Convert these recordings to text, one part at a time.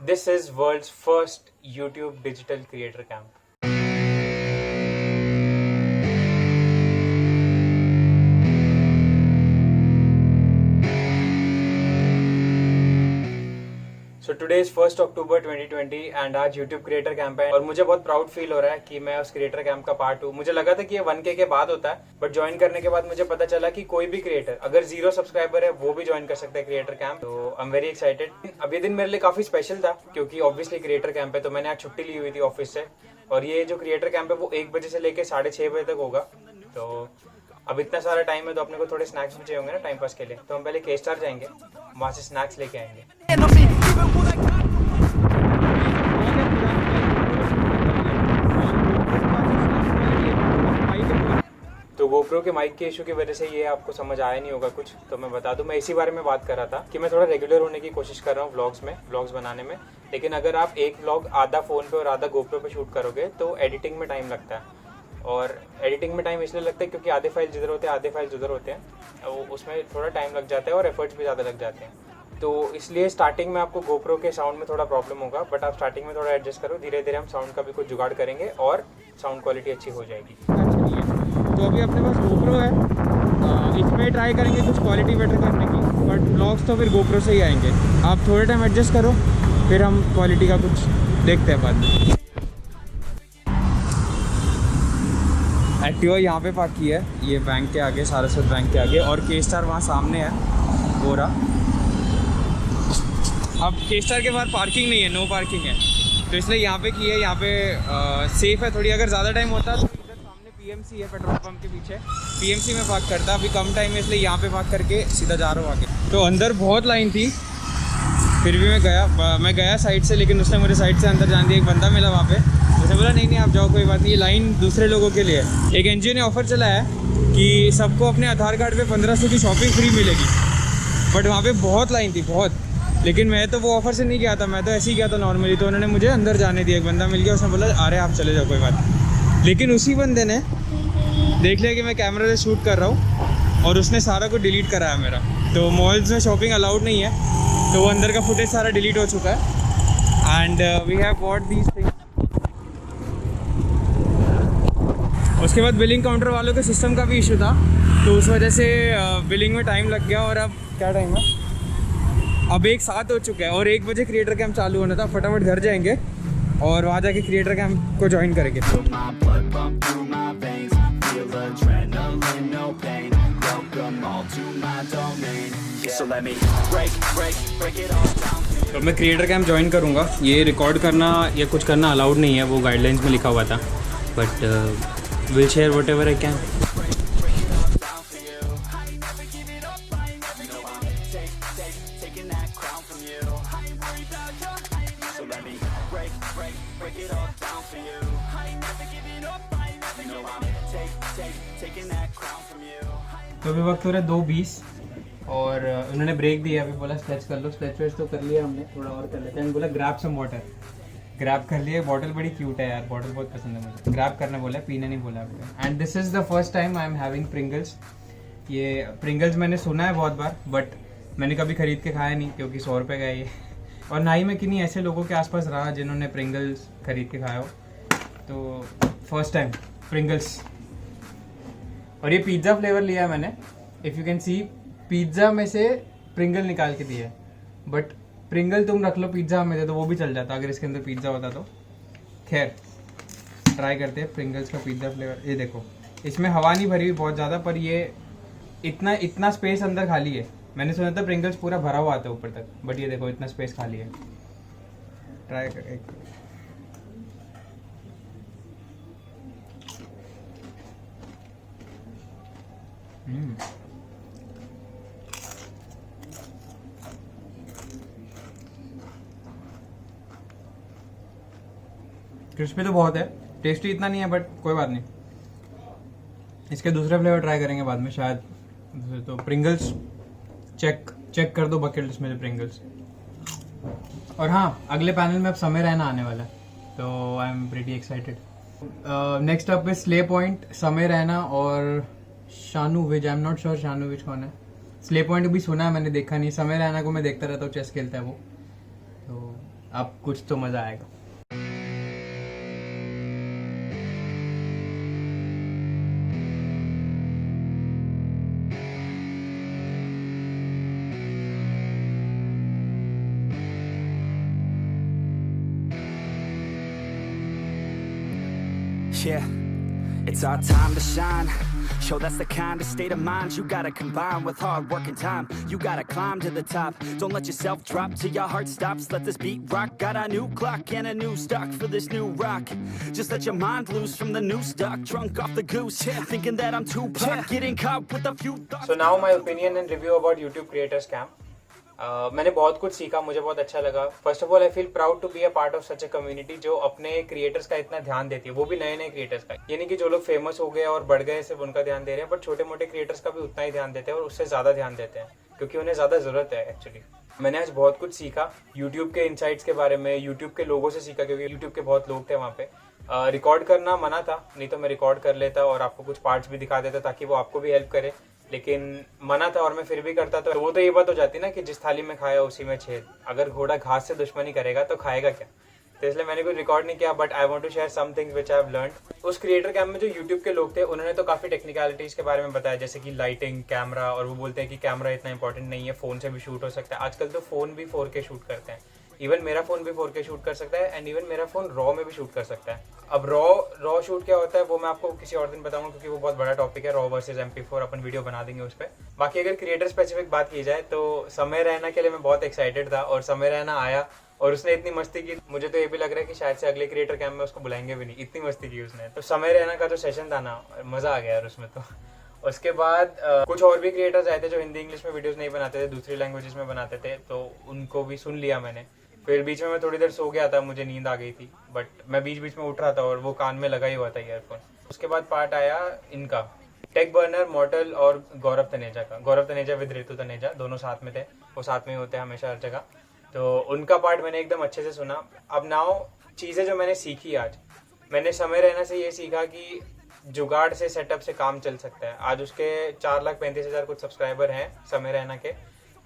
This is world's first YouTube digital creator camp. So today is 1st October 2020 and आज YouTube creator camp है और मुझे बहुत proud feel हो रहा है कि मैं उस क्रिएटर कैंप का पार्ट हूँ। मुझे लगा था कि ये 1K के बाद होता है, बट ज्वाइन करने के बाद मुझे पता चला कि कोई भी क्रिएटर अगर 0 सब्सक्राइबर है वो भी ज्वाइन कर सकता है क्रिएटर कैंप। तो आई एम वेरी एक्साइटेड। अब ये दिन मेरे लिए काफी स्पेशल था क्योंकि ऑब्वियसली क्रिएटर कैंप है, तो मैंने आज छुट्टी ली हुई थी ऑफिस से और ये जो क्रिएटर कैंप है वो 1 बजे से लेकर 6:30 बजे तक होगा। तो अब इतना सारा टाइम है तो अपने को थोड़े स्नैक्स भी चाहिए होंगे ना टाइम पास के लिए। तो हम पहले के स्टार जाएंगे, वहाँ से स्नैक्स लेके आएंगे। तो GoPro के माइक के इशू की वजह से ये आपको समझ आया नहीं होगा कुछ, तो मैं बता दूं। मैं इसी बारे में बात कर रहा था कि मैं थोड़ा रेगुलर होने की कोशिश कर रहा हूँ व्लॉग्स बनाने में। लेकिन अगर आप एक व्लॉग आधा फ़ोन पे और आधा GoPro पे शूट करोगे तो एडिटिंग में टाइम लगता है। और एडिटिंग में टाइम इसलिए लगता है क्योंकि आधे फाइल्स इधर होते हैं आधे फाइल्स उधर होते हैं, उसमें थोड़ा टाइम लग जाता है और एफर्ट्स भी ज़्यादा लग जाते हैं। तो इसलिए स्टार्टिंग में आपको GoPro के साउंड में थोड़ा प्रॉब्लम होगा, बट आप स्टार्टिंग में थोड़ा एडजस्ट करो। धीरे धीरे हम साउंड का भी कुछ जुगाड़ करेंगे और साउंड क्वालिटी अच्छी हो जाएगी। तो अभी अपने पास GoPro है, इसमें ट्राई करेंगे कुछ क्वालिटी बेटर करने की, बट व्लॉग्स तो फिर GoPro से ही आएंगे। आप थोड़े टाइम एडजस्ट करो, फिर हम क्वालिटी का कुछ देखते हैं बाद में। एक्टिवा यहाँ पे पार्क की है, ये बैंक के आगे, सारस्वत बैंक के आगे, और के स्टार वहाँ सामने है वो रहा। अब के स्टार के बाहर पार्किंग नहीं है, नो पार्किंग है, तो इसलिए यहाँ पे की है। यहाँ पे सेफ है थोड़ी। अगर ज़्यादा टाइम होता तो इधर सामने PMC है, पेट्रोल पंप के पीछे PMC में पार्क करता। अभी कम टाइम है इसलिए यहाँ पे पार्क करके सीधा जा रहा हूँ आगे। तो अंदर बहुत लाइन थी, फिर भी मैं गया साइड से, लेकिन उसने मुझे साइड से अंदर जाने दिया। एक बंदा मिला वहाँ पे, उसने बोला नहीं आप जाओ, कोई बात नहीं, ये लाइन दूसरे लोगों के लिए है। एक NGO ने ऑफ़र चलाया है कि सबको अपने आधार कार्ड पे 1500 की शॉपिंग फ्री मिलेगी, बट वहाँ पे बहुत लाइन थी बहुत। लेकिन मैं तो वो ऑफ़र से नहीं गया था, मैं तो ऐसे ही गया था नॉर्मली। तो उन्होंने मुझे अंदर जाने दिया। एक बंदा मिल गया, उसने बोला अरे आप चले जाओ कोई बात नहीं। लेकिन उसी बंदे ने देख लिया कि मैं कैमरा से शूट कर रहा हूँ और उसने सारा कुछ डिलीट कराया मेरा। तो मॉल्स में शॉपिंग अलाउड नहीं है, तो वो अंदर का फुटेज सारा डिलीट हो चुका है। And we have bought these things. उसके बाद बिलिंग काउंटर वालों के सिस्टम का भी इशू था, तो उस वजह से बिलिंग में टाइम लग गया। और अब क्या टाइम है, अब 1:07 हो चुका है और 1 बजे क्रिएटर कैंप चालू होना था। फटाफट घर जाएंगे और वहाँ जाके क्रिएटर कैंप को ज्वाइन करेंगे। तो मैं क्रिएटर कैंप ज्वाइन करूँगा। ये रिकॉर्ड करना या कुछ करना अलाउड नहीं है, वो गाइडलाइंस में लिखा हुआ था, but will share what ever I can. तो अभी वक्त हो रहा है 2:20 और उन्होंने ब्रेक दिया। अभी बोला स्ट्रेच कर लो। स्ट्रेच वेच तो कर लिया हमने, थोड़ा और कर लेते हैं। बोला ग्रैब सम वाटर, ग्रैब कर लिया। बॉटल बड़ी क्यूट है यार, बॉटल बहुत पसंद है मुझे। ग्रैब करने बोला, पीने नहीं बोला आपको। And this is the first time I am having Pringles. ये प्रिंगल्स मैंने सुना है बहुत बार, बट मैंने कभी ख़रीद के खाया नहीं क्योंकि 100 रुपये का ये। और ना ही मैं किन्हीं ऐसे लोगों के आसपास रहा जिन्होंने प्रिंगल्स खरीद के खाया हो। तो फर्स्ट टाइम प्रिंगल्स। और ये पिज़्ज़ा फ्लेवर लिया है मैंने। If you can see, pizza में से प्रिंगल निकाल के दिया है, बट प्रिंगल तुम रख लो पिज़्ज़ा में दे तो वो भी चल जाता अगर इसके अंदर पिज़्ज़ा होता तो। खैर ट्राई करते हैं प्रिंगल्स का पिज़्ज़ा फ्लेवर। ये देखो, इसमें हवा नहीं भरी हुई बहुत ज़्यादा, पर ये इतना स्पेस अंदर खाली है। मैंने सुना था प्रिंगल्स पूरा भरा हुआ आता है ऊपर तक, बट ये देखो इतना स्पेस खाली है। ट्राई कर एक। क्रिस्पी तो बहुत है, टेस्टी इतना नहीं है, बट कोई बात नहीं। इसके दूसरे फ्लेवर ट्राई करेंगे बाद में शायद। तो प्रिंगल्स चेक कर दो बकेट लिस्ट में से प्रिंगल्स। और हाँ, अगले पैनल में अब समय रैना आने वाला है, तो I am pretty excited. Next up is slay point, Samay Raina और Shanu Vij. I am not sure Shanu Vij कौन है। स्ले पॉइंट भी सुना है मैंने, देखा नहीं। समय रैना को मैं देखता रहता हूँ, चेस खेलता है वो। तो अब कुछ तो मज़ा आएगा। Yeah, it's our time to shine. Show that's the kind of state of mind you gotta combine with hard work and time. You gotta climb to the top. Don't let yourself drop till your heart stops. Let this beat rock. Got a new clock and a new stock for this new rock. Just let your mind loose from the new stock. Drunk off the goose, thinking that I'm too pop. Getting caught with a few thoughts. So now my opinion and review about YouTube Creators Camp. मैंने बहुत कुछ सीखा, मुझे बहुत अच्छा लगा। First of all I feel proud to be a part of such a community जो अपने क्रिएटर्स का इतना ध्यान देती है, वो भी नए नए क्रिएटर्स का। यानी कि जो लोग फेमस हो गए और बढ़ गए सिर्फ उनका ध्यान दे रहे हैं, बट छोटे मोटे क्रिएटर्स का भी उतना ही ध्यान देते हैं और उससे ज़्यादा ध्यान देते हैं क्योंकि उन्हें ज़्यादा ज़रूरत है एक्चुअली। मैंने आज बहुत कुछ सीखा यूट्यूब के इनसाइट्स के बारे में, यूट्यूब के लोगों से सीखा क्योंकि यूट्यूब के बहुत लोग थे वहाँ पे। रिकॉर्ड करना मना था, नहीं तो मैं रिकॉर्ड कर लेता और आपको कुछ पार्ट्स भी दिखा देता ताकि वो आपको भी हेल्प करे, लेकिन मना था और मैं फिर भी करता। तो वो तो ये बात हो जाती ना कि जिस थाली में खाया उसी में छेद। अगर घोड़ा घास से दुश्मनी करेगा तो खाएगा क्या? तो इसलिए मैंने कुछ रिकॉर्ड नहीं किया, but I want to share some things which I have learned. उस क्रिएटर कैम्प में जो यूट्यूब के लोग थे उन्होंने तो काफ़ी टेक्निकलिटीज़ के बारे में बताया, जैसे कि लाइटिंग, कैमरा, और वो बोलते हैं कि कैमरा इतना इंपॉर्टेंट नहीं है, फ़ोन से भी शूट हो सकता है। आजकल तो फ़ोन भी 4K शूट करते हैं, इवन मेरा फ़ोन भी 4K शूट कर सकता है, एंड इवन मेरा फ़ोन रॉ में भी शूट कर सकता है। अब रॉ शूट क्या होता है वो मैं आपको किसी और दिन बताऊंगा क्योंकि वो बहुत बड़ा टॉपिक है, रॉ वर्सेस MP4। अपन वीडियो बना देंगे उस पर। बाकी अगर क्रिएटर स्पेसिफिक बात की जाए तो समय रैना के लिए मैं बहुत एक्साइटेड था और समय रैना आया और उसने इतनी मस्ती की, मुझे तो ये भी लग रहा है कि शायद से अगले क्रिएटर कैम्प में उसको बुलाएंगे भी नहीं, इतनी मस्ती की उसने। तो समय रैना का जो सेशन था ना, मज़ा आ गया यार उसमें। तो उसके बाद कुछ और भी क्रिएटर्स आए थे जो हिंदी इंग्लिश में वीडियोस नहीं बनाते थे, दूसरी लैंग्वेजेस में बनाते थे, तो उनको भी सुन लिया मैंने। फिर बीच में मैं थोड़ी देर सो गया था, मुझे नींद आ गई थी, बट मैं बीच बीच में उठ रहा था और वो कान में लगा ही हुआ था ईयरफोन। उसके बाद पार्ट आया इनका, टेक बर्नर, मॉर्टल और गौरव तनेजा का। गौरव तनेजा विद ऋतु तनेजा दोनों साथ में थे, वो साथ में ही होते हैं हमेशा हर जगह। तो उनका पार्ट मैंने एकदम अच्छे से सुना। अब नाउ चीज़ें जो मैंने सीखी आज, मैंने समय रहना से ये सीखा कि जुगाड़ से, सेटअप से काम चल सकता है। आज उसके 4,35,000 कुछ सब्सक्राइबर हैं समय रहना के।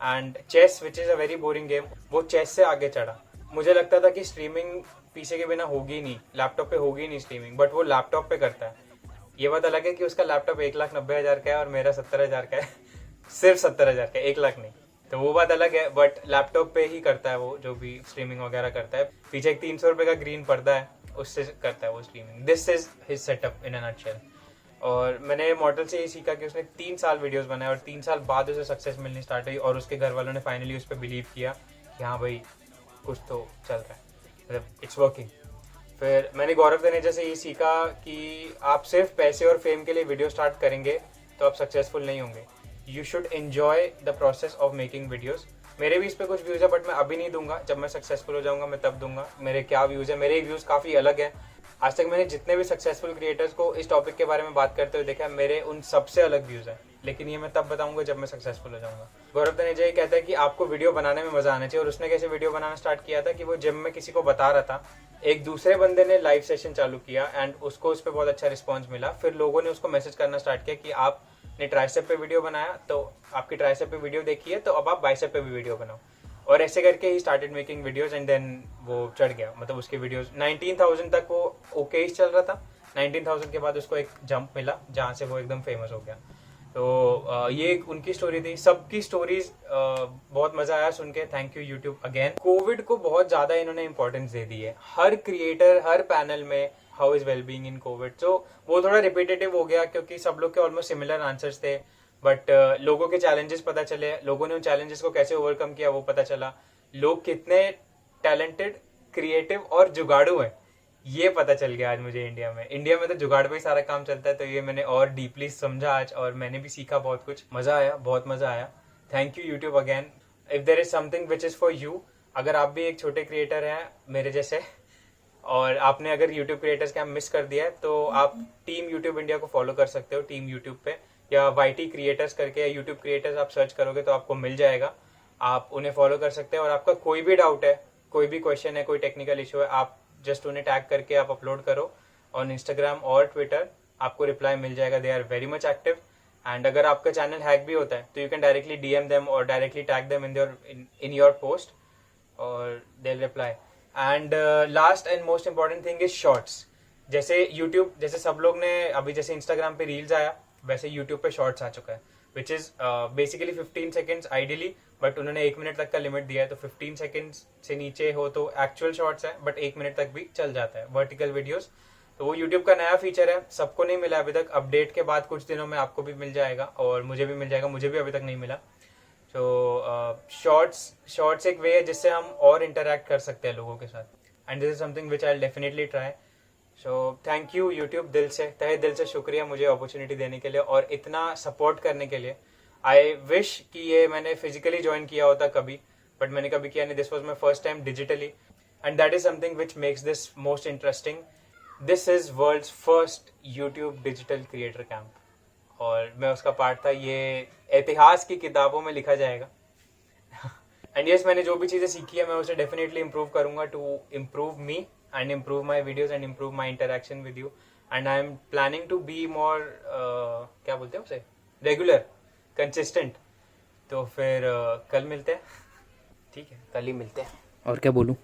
And chess which is a very boring game, वो चेस से आगे चढ़ा। मुझे लगता था कि स्ट्रीमिंग पीछे के बिना होगी नहीं, लैपटॉप पे होगी नहीं स्ट्रीमिंग, बट वो लैपटॉप पे करता है। ये बात अलग है कि उसका लैपटॉप 1,90,000 का है और मेरा 70,000 का है। सिर्फ 70,000 का, 1 लाख नहीं, तो वो बात अलग है। बट लैपटॉप पे ही करता है वो जो भी स्ट्रीमिंग वगैरह करता है। पीछे एक 300 रुपये का ग्रीन पर्दा है, उससे करता है वो streaming. This is his setup in a nutshell. और मैंने मॉडल से ये सीखा कि उसने 3 साल वीडियोस बनाए और 3 साल बाद उसे सक्सेस मिलनी स्टार्ट हुई और उसके घर वालों ने फाइनली उस पर बिलीव किया कि हाँ भाई कुछ तो चल रहा है, मतलब इट्स वर्किंग। फिर मैंने गौरव तनेजा से ये सीखा कि आप सिर्फ पैसे और फेम के लिए वीडियो स्टार्ट करेंगे तो आप सक्सेसफुल नहीं होंगे। You should enjoy the process of making videos. मेरे भी इस पर कुछ व्यूज़ है, बट मैं अभी नहीं दूंगा, जब मैं सक्सेसफुल हो जाऊंगा मैं तब दूंगा। मेरे क्या व्यूज़ है, मेरे व्यूज़ काफ़ी अलग है। आज तक मैंने जितने भी सक्सेसफुल क्रिएटर्स को इस टॉपिक के बारे में बात करते हुए देखा, मेरे उन सबसे अलग व्यूज़ हैं, लेकिन ये मैं तब बताऊंगा जब मैं सक्सेसफुल हो जाऊंगा। गौरव तनेजा ये कहता है कि आपको वीडियो बनाने में मज़ा आना चाहिए, और उसने कैसे वीडियो बनाना स्टार्ट किया था कि वो जिम में किसी को बता रहा था, एक दूसरे बंदे ने लाइव सेशन चालू किया एंड उसको उस पर बहुत अच्छा रिस्पॉन्स मिला। फिर लोगों ने उसको मैसेज करना स्टार्ट किया कि आपने ट्राइसेप पे वीडियो बनाया, तो आपकी ट्राइसेप पे वीडियो देखी है, तो अब आप बाइसेप पे भी वीडियो बनाओ। और ऐसे करके ही started making videos and then वो चढ़ गया, मतलब उसके वीडियोस 19,000 तक वो ओके ही चल रहा था। 19,000 के बाद उसको एक जंप मिला जहाँ से वो एकदम फेमस हो गया। तो ये उनकी स्टोरी थी। सबकी स्टोरीज बहुत मजा आया सुन के। Thank you YouTube again. Covid को बहुत ज्यादा इन्होंने इंपॉर्टेंस दे दी है, हर क्रिएटर हर पैनल में how is wellbeing in Covid. तो वो थोड़ा रिपीटेटिव हो गया क्योंकि सब लोग के ऑलमोस्ट सिमिलर आंसर्स थे, बट लोगों के चैलेंजेस पता चले, लोगों ने उन चैलेंजेस को कैसे ओवरकम किया वो पता चला, लोग कितने टैलेंटेड, क्रिएटिव और जुगाड़ू हैं ये पता चल गया आज मुझे। इंडिया में तो जुगाड़ पे ही सारा काम चलता है, तो ये मैंने और डीपली समझा आज और मैंने भी सीखा बहुत कुछ। मजा आया, बहुत मजा आया। Thank you YouTube again. If there is something which is for you, अगर आप भी एक छोटे क्रिएटर हैं मेरे जैसे और आपने अगर यूट्यूब क्रिएटर्स कैंप मिस कर दिया है, तो आप टीम यूट्यूब इंडिया को फॉलो कर सकते हो, टीम यूट्यूब पे, या YT क्रिएटर्स करके, या यूट्यूब क्रिएटर्स आप सर्च करोगे तो आपको मिल जाएगा। आप उन्हें फॉलो कर सकते हैं और आपका कोई भी डाउट है, कोई भी क्वेश्चन है, कोई टेक्निकल इशू है, आप जस्ट उन्हें टैग करके आप अपलोड करो ऑन इंस्टाग्राम और ट्विटर, आपको रिप्लाई मिल जाएगा। They are very much active. And अगर आपका चैनल हैक भी होता है तो you can directly DM them और directly tag them in your post और they will reply. And last and most important thing is shorts. जैसे यूट्यूब, जैसे सब लोग ने अभी जैसे इंस्टाग्राम पे रील्स आया, वैसे यूट्यूब पे शॉर्ट्स आ चुका है, which is basically 15 seconds ideally, but उन्होंने 1 मिनट तक का लिमिट दिया है. तो 15 सेकेंड्स से नीचे हो तो एक्चुअल शॉर्ट्स है, बट 1 मिनट तक भी चल जाता है वर्टिकल वीडियोस. तो वो यूट्यूब का नया फीचर है, सबको नहीं मिला अभी तक. अपडेट के बाद कुछ दिनों में आपको भी मिल जाएगा और मुझे भी मिल जाएगा, मुझे भी अभी तक नहीं मिला. तो शॉर्ट्स एक वे है जिससे हम और इंटरेक्ट कर सकते हैं लोगों के साथ, and this is something which I definitely try. So thank you YouTube, दिल से, तहे दिल से शुक्रिया मुझे अपॉर्चुनिटी देने के लिए और इतना सपोर्ट करने के लिए. आई विश कि ये मैंने फिजिकली ज्वाइन किया होता कभी, बट मैंने कभी किया नहीं. This was my first time digitally, and that is something which makes this most interesting. This is world's first YouTube digital creator camp, और मैं उसका पार्ट था. ये इतिहास की किताबों में लिखा जाएगा. एंड यस, मैंने जो भी चीज़ें सीखी है मैं उसे डेफिनेटली इम्प्रूव करूंगा to improve me and improve my videos and improve my interaction with you. And I am planning to be more, क्या बोलते हैं उसे, रेगुलर, कंसिस्टेंट. तो फिर कल मिलते हैं. ठीक है, कल ही मिलते हैं. और क्या बोलूं.